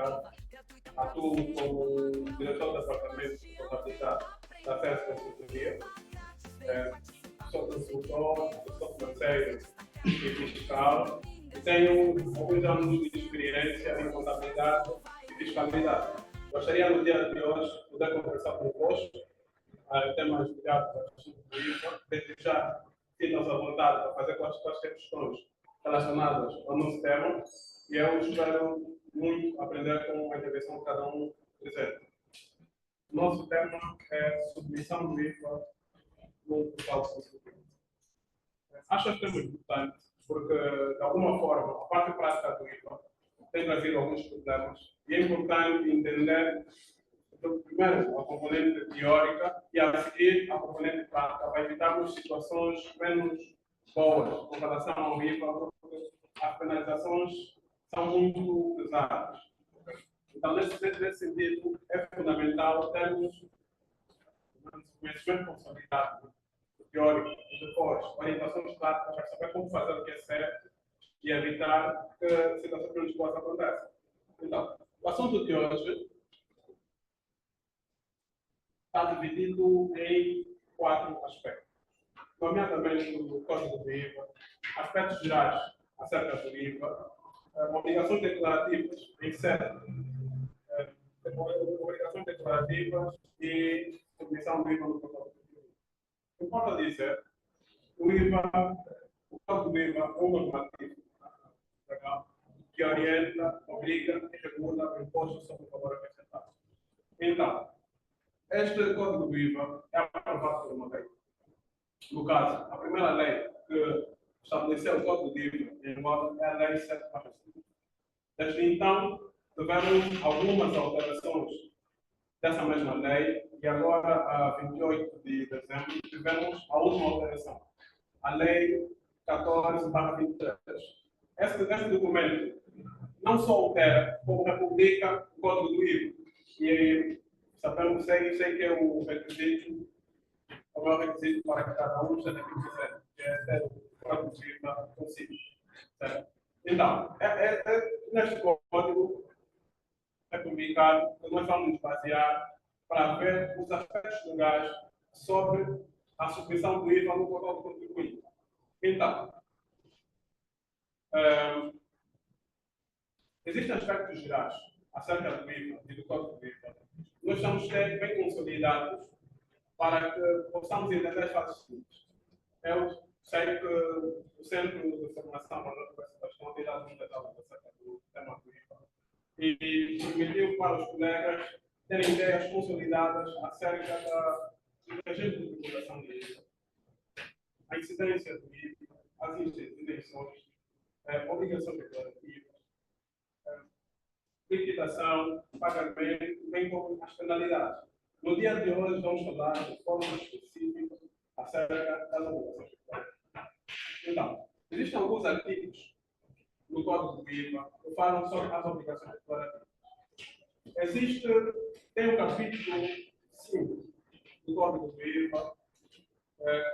Mercado. Atuo como diretor do departamento de contabilidade da CES Consultoria. Sou consultor, sou financeiro e fiscal. E tenho alguns anos de experiência em contabilidade e fiscalidade. Gostaria, no dia de hoje, poder conversar convosco temas ligados à questão do IVA. Desde já, sintam-se à vontade para fazer quaisquer questões relacionadas ao nosso tema. E eu espero muito aprender com a intervenção de cada um presente. O nosso tema é submissão do IVA no portal consultivo. Acho este tema importante porque, de alguma forma, a parte prática do IVA tem trazido alguns problemas e é importante entender, primeiro, a componente teórica e, a seguir, a componente prática para evitarmos situações menos boas com relação ao IVA, porque as penalizações são muito pesadas. Então, nesse sentido, é fundamental termos conhecimento consolidado, teórico, e depois orientações práticas para saber como fazer o que é certo e evitar que situações menos boas aconteçam. Então, o assunto de hoje está dividido em 4 aspectos, nomeadamente o Código do IVA, aspectos gerais acerca do IVA, obrigações declarativas em série, obrigações declarativas e submissão do IVA no portal. Importa dizer, o Código do IVA é um normativo que orienta, obriga e regula o imposto sobre o valor acrescentado. Então, este Código do IVA é aprovado por uma lei. No caso, a primeira lei que estabeleceu o Código do IVA em Angola é a Lei 7/5. Desde então, tivemos algumas alterações dessa mesma lei e agora, a 28 de dezembro, tivemos a última alteração, a Lei 14/23. Este documento não só altera, como republica o Código do IVA. E sabemos, sei que é o requisito, o maior requisito para que cada um seja aquilo que quiser, que é ter o Código do IVA consigo. Então, neste código é publicado que nós vamos nos basear para ver os aspectos legais sobre a submissão do IVA no portal do contribuinte. Então, existem aspectos gerais acerca do IVA e do Código do IVA. Nós estamos bem consolidados para que possamos entender as fases seguintes. Eu sei que o Centro de Formação para a Universidade tem dado muitas aulas acerca do tema do IVA e permitiu para os colegas terem ideias consolidadas acerca do regime de tributação do IVA, a incidência do IVA, as isenções, obrigações declarativas, liquidação, pagamento, bem como as penalidades. No dia de hoje, vamos falar de forma específica acerca das obrigações declarativas. Então, existem alguns artigos no Código do IVA que falam sobre as obrigações declarativas. Tem o capítulo 5 do Código do IVA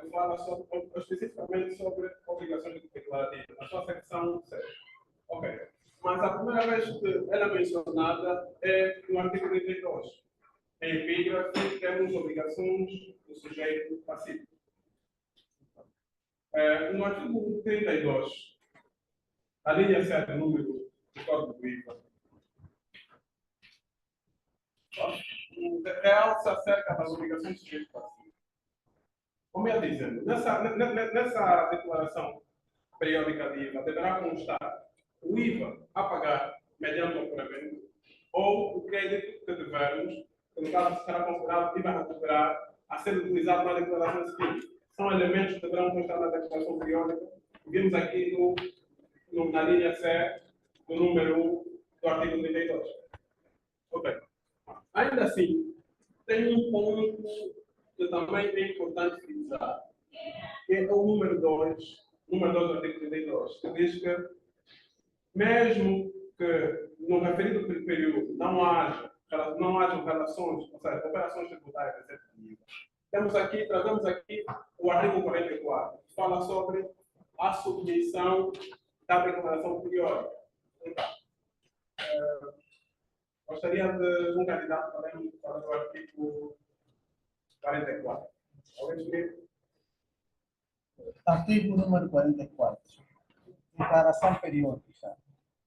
que fala especificamente sobre obrigações declarativas, na sua secção 6. Ok. Mas a primeira vez que ela é mencionada é no artigo 32. Em epígrafe, temos obrigações do sujeito passivo. No artigo 32, a linha 7, número do Código do IVA, realça acerca das obrigações do sujeito passivo. Como eu ia dizendo, nessa declaração periódica de IVA deverá constar o IVA a pagar mediante o pagamento ou o crédito que devermos, que no caso será considerado IVA a recuperar, a ser utilizado na declaração seguinte. São elementos que deverão constar na declaração periódica. Vimos aqui na linha C, do número 1 do artigo 32. Ok. Ainda assim, tem um ponto que também é importante frisar, que é o número 2 do artigo 32, que diz que, mesmo que no referido período não hajam relações, ou seja, operações tributárias efetivas, trazemos aqui o artigo 44, que fala sobre a submissão da declaração periódica. Então, gostaria de um candidato para o artigo 44. Alguém escreve? Artigo número 44. Declaração periódica.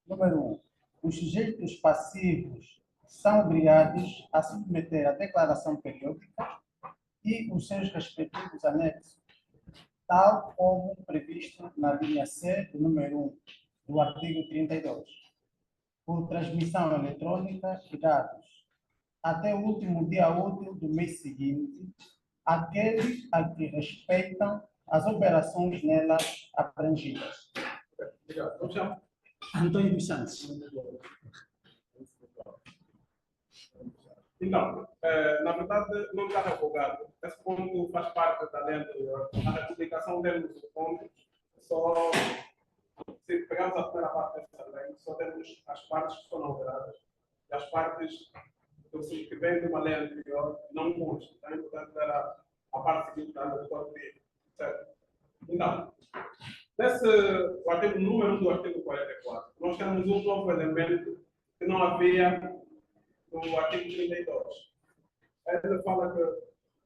Número 1. Os sujeitos passivos são obrigados a submeter a declaração periódica e os seus respectivos anexos, tal como previsto na linha C do número 1 do artigo 32, por transmissão eletrônica de dados, até o último dia útil do mês seguinte, aqueles a que respeitam as operações nelas abrangidas. Obrigado. Como chama? Antônio dos Santos. Então, na verdade, não está revogado. Esse ponto faz parte da lei anterior. A republicação temos o ponto, só se pegarmos a primeira parte dessa lei, só temos as partes que foram alteradas. E as partes que vêm de uma lei anterior não constam. Então, é importante ver a parte seguinte da lei do Código Civil. Certo? Então, o artigo número 1 do artigo 44, nós temos um novo elemento que não havia no artigo 32. Ele fala que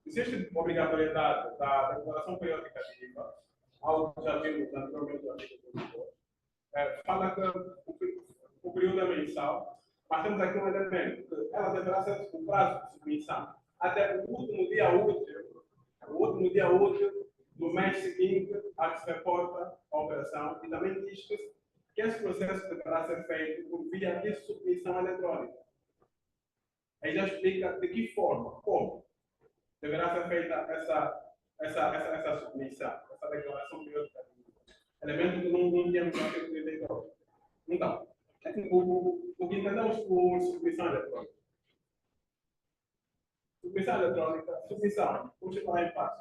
existe obrigatoriedade da declaração periódica de IVA, algo que já vimos anteriormente no artigo 32. Fala que o período é mensal, mas temos aqui um elemento que ela deverá ser o prazo de submissão até o último dia útil do mês seguinte a que se reporta a operação, e também diz que esse processo deverá ser feito por via de submissão eletrônica. Aí já explica de que forma, como deverá ser feita essa submissão, essa declaração periódica. Elemento que não tínhamos no artigo 32. Então, o que entendemos por submissão eletrônica? Submissão, vamos falar em passo.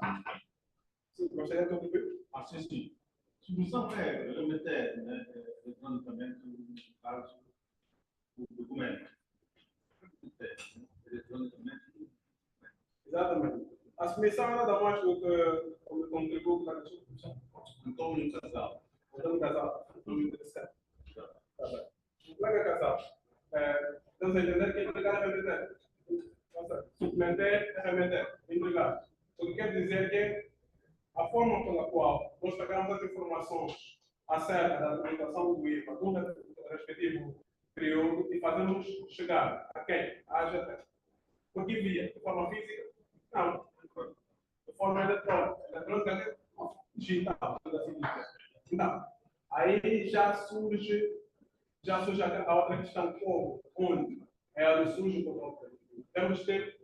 Sim, gostaria de contribuir? Sim. Submissão é remeter, né, eletronicamente no caso do documento. Eletronicamente. Exatamente. A submissão é nada mais do que o contributo para a submissão. Antônio Casal. Antônio Casal, nome interessante. Tá bem. O colega Casal, estamos a entender que entregar é remeter. Submeter é remeter, entregar. O que quer dizer que a forma pela qual nós pegamos as informações acerca da documentação do IVA do respectivo período e fazemos chegar a quem? A AGT. Por que via? De forma física? Não. De forma eletrônica. Eletrônica digital, assim dizer. Então, aí já surge a outra questão, como, onde é onde surge o controle preventivo. Temos que ter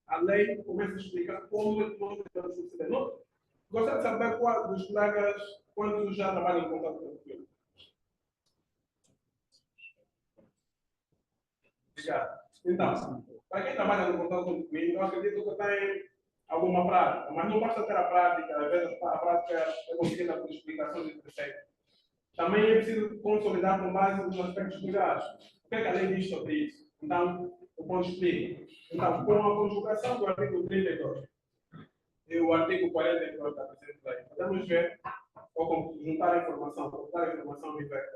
a lei começa a explicar como é que nós devemos proceder. Gostaria de saber qual dos colegas, quantos já trabalham com contato preventivo? Obrigado. Então, para quem trabalha no contato preventivo, eu acredito que tem alguma prática, mas não basta ter a prática, às vezes a prática é conseguida por explicações de terceiros. Também é preciso consolidar com base nos aspectos legais. O que é que a lei diz sobre isso? Então, o ponto explica. Então, com a conjugação do artigo 32 e o artigo 42 da presente lei, podemos ver, ou juntar a informação, colocar a informação no IVEC.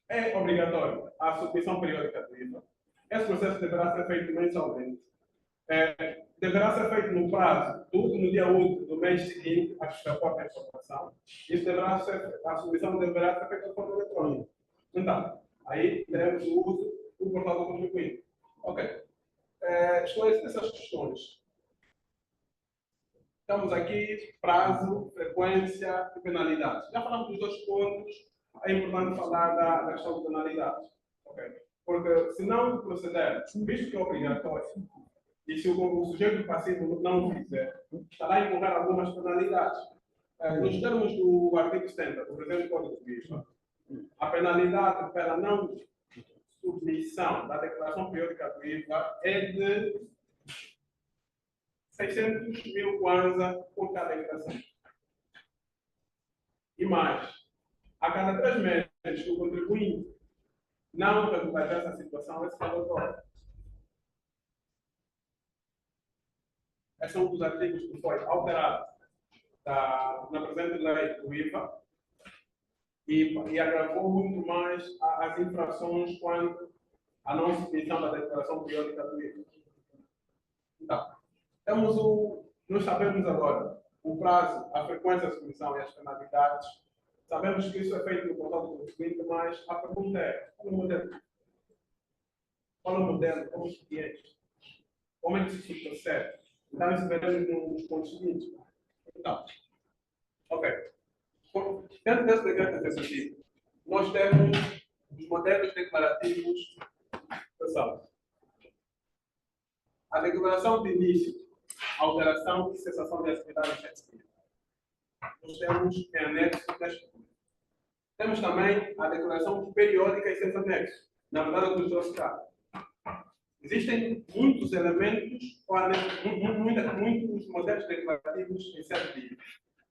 É obrigatório a submissão periódica do IVA. Esse processo deverá ser feito mensalmente. Deverá ser feito no prazo do último dia útil do mês seguinte a que se reporta a informação. A submissão deverá ser feita de forma eletrônica. Então, aí teremos o uso do portal do contribuinte. Ok. Esclarecer essas questões. Estamos aqui, prazo, frequência e penalidades. Já falamos dos dois pontos, é importante falar da questão de penalidades. Okay? Porque se não proceder, visto que é obrigatório, e se o sujeito passivo não o fizer, estará a incorrer algumas penalidades. Nos termos do artigo 70 do presente Código Civil, a penalidade pela não submissão da declaração periódica do IVA é de 600 mil kwanza por cada infração. E mais, a cada 3 meses que o contribuinte não regularizar essa situação, esse valor dobra. Esse é um dos artigos que foi alterado na presente lei do IVA e agravou muito mais as infrações quando a não submissão da declaração periódica do IVA. Então, nós sabemos agora o prazo, a frequência de submissão e as penalidades. Sabemos que isso é feito no portal do contribuinte, mas a pergunta é: qual é o modelo? Qual é o modelo? Como os clientes? Como é que se procede? Então, isso veremos nos pontos seguintes. Então, ok. Dentro desse decreto executivo, nós temos os modelos declarativos que são a declaração de início, alteração e cessação de atividade efetiva. Nós temos em anexo deste documento. Temos também a declaração periódica e seus anexos. Na verdade, o que nos trouxe cá. Existem muitos elementos, muitos modelos declarativos em certo tipo.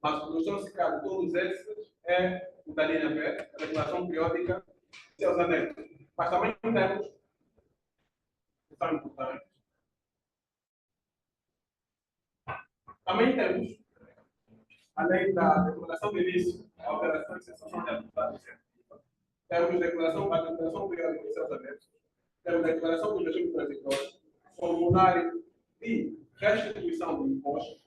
Mas o que nos trouxe cá de todos esses é o da linha B, a declaração periódica e seus anexos. Mas também temos, que são importantes, também temos, além da declaração de início, a alteração e cessação de atividade efetiva, temos a declaração periódica e seus anexos, temos a declaração do regime transitório, formulário de restituição de impostos,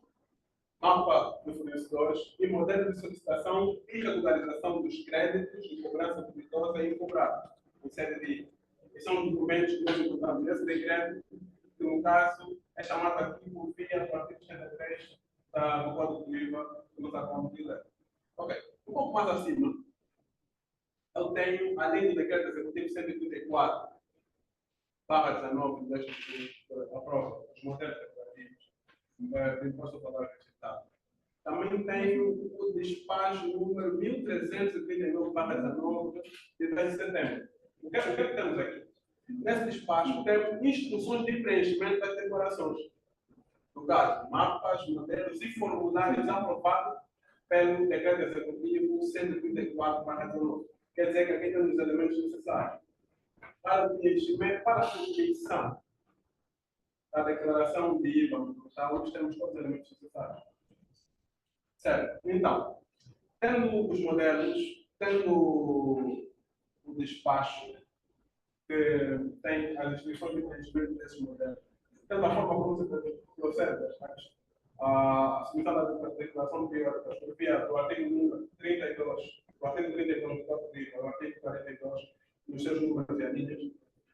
mapa de fornecedores e modelo de solicitação e regularização dos créditos de cobrança creditosa e incobrada, em sede de. Esses são os documentos que nós encontramos nesse decreto, que no caso é chamado aqui por via do artigo 63 do Código do IVA, que nós acabamos de ler. Ok. Um pouco mais acima, eu tenho, além do decreto executivo 134, /19, deste aprova os modelos declarativos do imposto ao valor acrescentado. Também tenho o despacho número 1339/19, de 10 de setembro. O que é que temos aqui? Nesse despacho temos instruções de preenchimento das declarações. No caso, mapas, modelos e formulários aprovados pelo decreto executivo 134/19. Quer dizer que aqui temos os elementos necessários para o preenchimento, para a submissão da declaração de IVA. Então, nós temos todos os elementos necessários. Certo? Então, tendo os modelos, tendo o despacho que tem as instruções de preenchimento desses modelos, tendo a forma como se procede a submissão da declaração periódica por via do artigo 32, do artigo 32 do Código de IVA, do artigo 42, nos seus números e anilhas.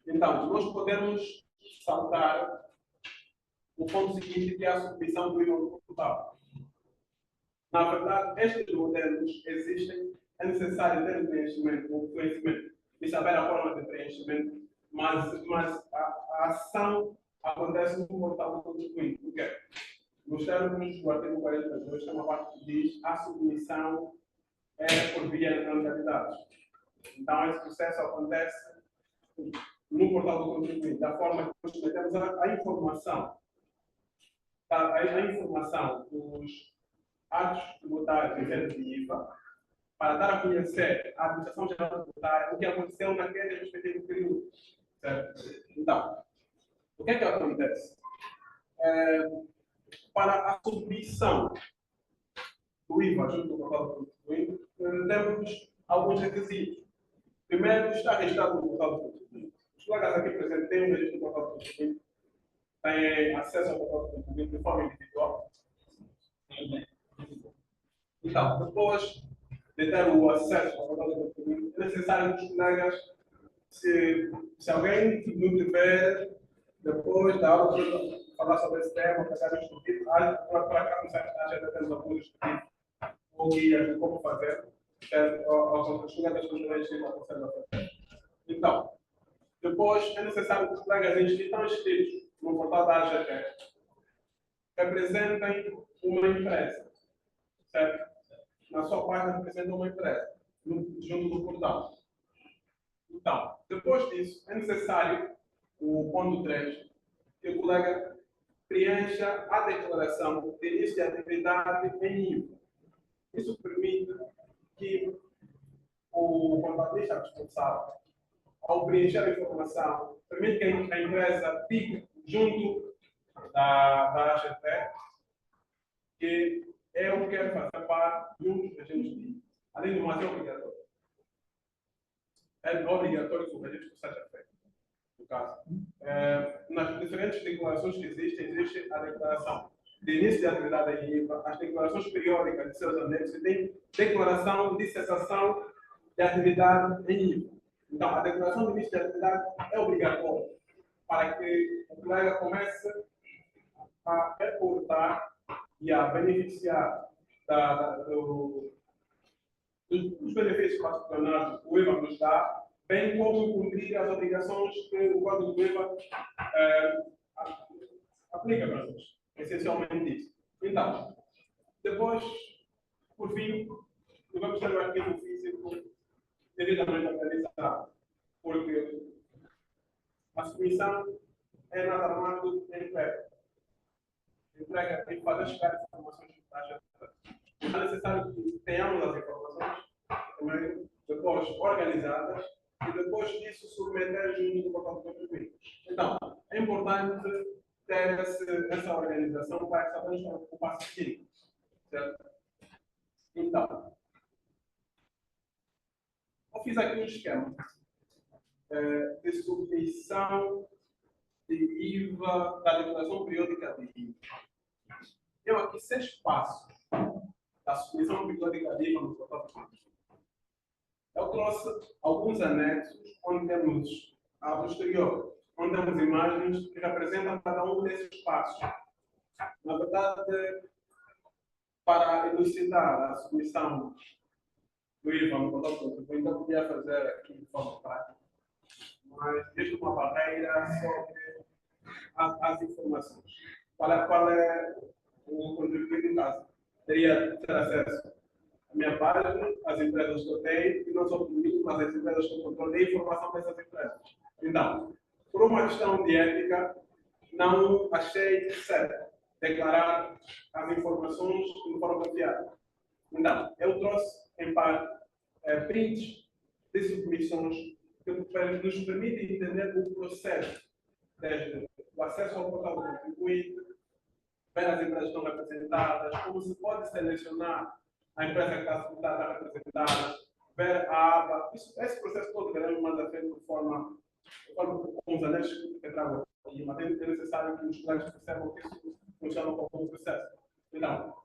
Então, nós podemos saltar o ponto seguinte, que é a submissão do IVA total. Na verdade, estes modelos existem, é necessário ter o preenchimento, o conhecimento e saber a forma de preenchimento, mas a ação acontece no portal do contribuinte. Por quê? Nos termos do artigo 42, tem uma parte que diz a submissão é por via de modalidades. Então, esse processo acontece no portal do contribuinte, da forma que nós metemos a informação, a informação dos atos tributários em sede de IVA, para dar a conhecer à Administração Geral Tributária o que aconteceu naquele respectivo período. Certo? Então, o que é que acontece? Para a submissão do IVA junto ao portal do contribuinte, temos alguns requisitos. Primeiro, está registrado no portal do contribuinte. Os colegas aqui presentes têm um registro no portal do contribuinte, têm acesso ao portal do contribuinte de forma individual. Então, depois de ter o acesso ao portal do contribuinte, é necessário que os colegas, se alguém não tiver, depois da aula, falar sobre esse tema, pegar os estudos, para cá, no site da agenda, temos alguns estudos ou guias de como fazer, os colegas que não aconselham a fazer. Então, depois é necessário que os colegas que estão inscritos no portal da AGT representem uma empresa, certo? Na sua página representam uma empresa, junto do portal. Então, depois disso, é necessário, o ponto 3, que o colega preencha a declaração de início de atividade em IVA. Isso permite que o contabilista responsável, ao preencher a informação, permite que a empresa fique junto da AGT, que eu quero fazer parte de um dos regimes de IVA. Além do mais, é obrigatório. É obrigatório que o registro seja feito. no caso. Nas diferentes declarações que existem, existe a declaração de início de atividade em IVA, as declarações periódicas de seus anexos e tem declaração de cessação de atividade em IVA. Então, a declaração de início de atividade é obrigatória para que o colega comece a reportar e a beneficiar dos benefícios patronais que o IVA nos dá, bem como cumprir as obrigações que o Código do IVA aplica para nós. Essencialmente isso. Então, depois, por fim, devemos ter um arquivo físico devidamente organizado, porque a submissão é nada mais do que entrega. Entrega tem que fazer chegar as informações à gente. É necessário que tenhamos as informações também depois organizadas e depois disso submeter junto do portal do contribuinte. Então, é importante ter essa organização para sabermos o passo seguinte. Certo? Então, eu fiz aqui um esquema de submissão de IVA, da declaração periódica de IVA. Tenho aqui 6 passos da submissão periódica de IVA no portal do contribuinte. Eu trouxe alguns anexos onde temos a posterior, onde temos imagens que representam cada um desses passos. Na verdade, para elucidar a submissão do IVA no portal do contribuinte, eu podia fazer aqui de forma prática, mas existe uma barreira sobre as informações. Qual é o contribuinte no caso? Teria ter acesso à minha página, às empresas que eu tenho, e não só comigo, mas as empresas que eu controlo, e a informação dessas empresas. Então, por uma questão de ética, não achei certo declarar as informações de forma confiável. Então, eu trouxe, em parte, prints de submissões que nos permitem entender o processo, desde o acesso ao portal do contribuinte, ver as empresas que estão representadas, como se pode selecionar a empresa que está representada, ver a aba. Esse processo todo veremos mais à frente de forma com os anexos que eu trago aqui, mas é necessário que os colegas percebam que isso funciona como um processo. Então,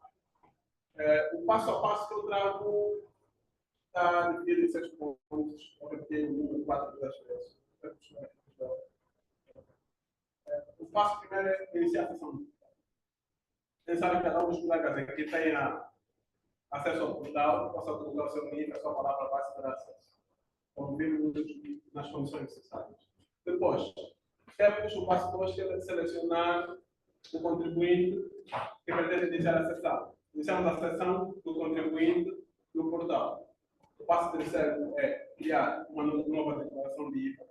o passo a passo que eu trago está dividido em 6 pontos, eu repeti 4 das vezes. O passo primeiro é iniciar a sessão. Necessário que cada um dos colegas aqui tenha acesso ao portal, possa colocar o seu link, a sua palavra base para acesso. Como vimos nas condições necessárias. Depois, temos o passo 2, que é selecionar o contribuinte que pretende iniciar a sessão. Iniciamos a sessão do contribuinte no portal. O passo terceiro é criar uma nova declaração de IVA.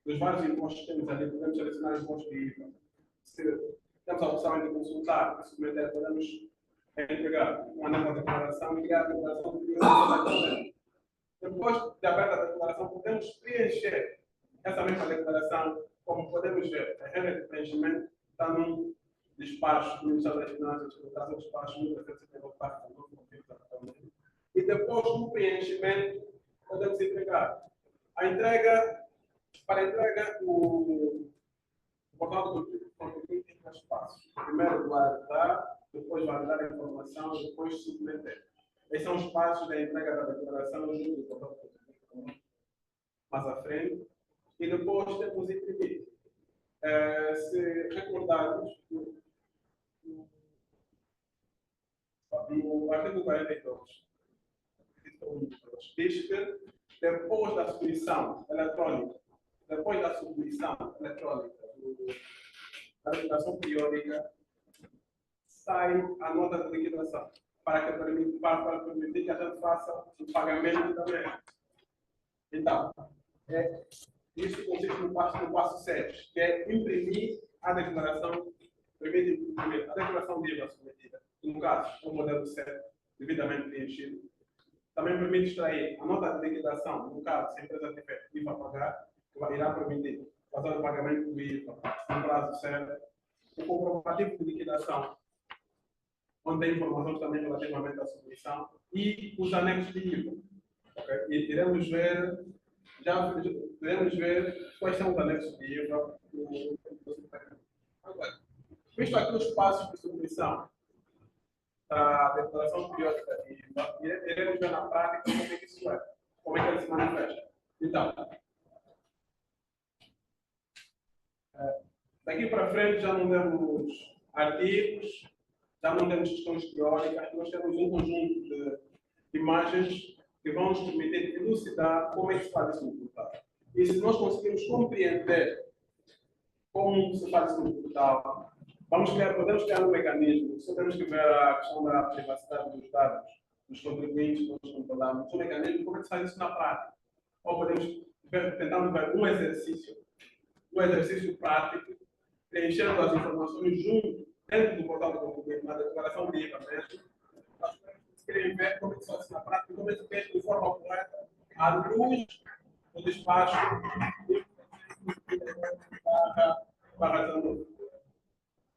Dos vários impostos que temos ali, podemos selecionar os impostos de IVA. Se temos a opção de consultar e submeter, podemos entregar uma nova declaração e criar a declaração de IVA. Depois de aberta a declaração, podemos preencher essa mesma declaração, como podemos ver, a regra de preenchimento está num despacho do Ministério das Finanças, no caso do despacho 1374, e depois do preenchimento, podemos entregar. A entrega, para entrega, o portal do contribuinte tem 3 passos. Primeiro, guardar, depois validar a informação, depois submeter. Esses são os passos da entrega da declaração junto do portal do contribuinte, mais à frente. E depois temos imprimir. Se recordarmos, no artigo 42, diz que depois da submissão eletrônica da declaração periódica, sai a nota de liquidação, para permitir que a gente faça o pagamento também. Então, isso consiste no passo 7, que é imprimir a declaração, imprimir a declaração de IVA submetida, no caso, o modelo 7, devidamente preenchido. Também permite extrair a nota de liquidação, no caso, se a empresa tiver IVA a pagar, irá permitir fazer o pagamento do IVA no prazo certo. O comprovativo de liquidação, onde tem informações também relativamente à submissão, e os anexos de IVA. Okay? E iremos ver já podemos ver quais são os anexos de IVA. Agora, visto aqui os passos de submissão da declaração periódica de IVA, iremos ver na prática como é que isso é, como é que ele se manifesta. Então, daqui para frente já não temos artigos, já não temos questões teóricas, nós temos um conjunto de imagens que vão nos permitir elucidar como é que se faz isso no portal. E se nós conseguirmos compreender como se faz isso no portal, podemos criar um mecanismo, só temos que ver a questão da privacidade dos dados dos contribuintes que nós controlamos, um mecanismo, como é que se faz isso na prática. Ou podemos tentando ver um exercício prático, preenchendo as informações junto, dentro do portal do contribuinte, na declaração de IVA mesmo. Nós queremos ver como é que se faz isso na prática, como é que se faz de forma correta, à luz do despacho para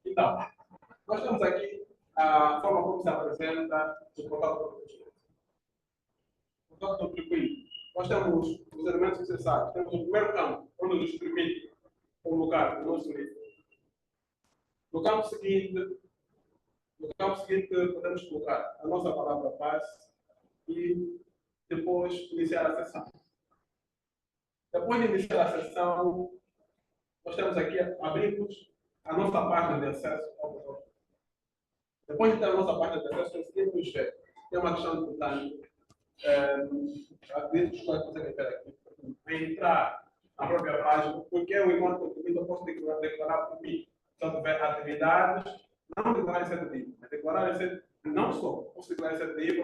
Então, nós temos aqui a forma como se apresenta o portal do contribuinte. O portal do contribuinte. Nós temos os elementos necessários. Temos o primeiro campo, onde nos permite colocar o nosso livro. No campo seguinte, podemos colocar a nossa palavra passe e depois iniciar a sessão. Depois de iniciar a sessão, nós temos aqui, abrimos a nossa página de acesso ao portal. Depois de ter a nossa página de acesso, conseguimos ver. Tem uma questão importante. Acredito que conseguem ver aqui. Entrar na própria página, porque eu, enquanto contribuinte, eu posso declarar por mim. Se eu tiver atividades, não declarar em CDI, mas declarar em CDI, não só, posso declarar em CDI,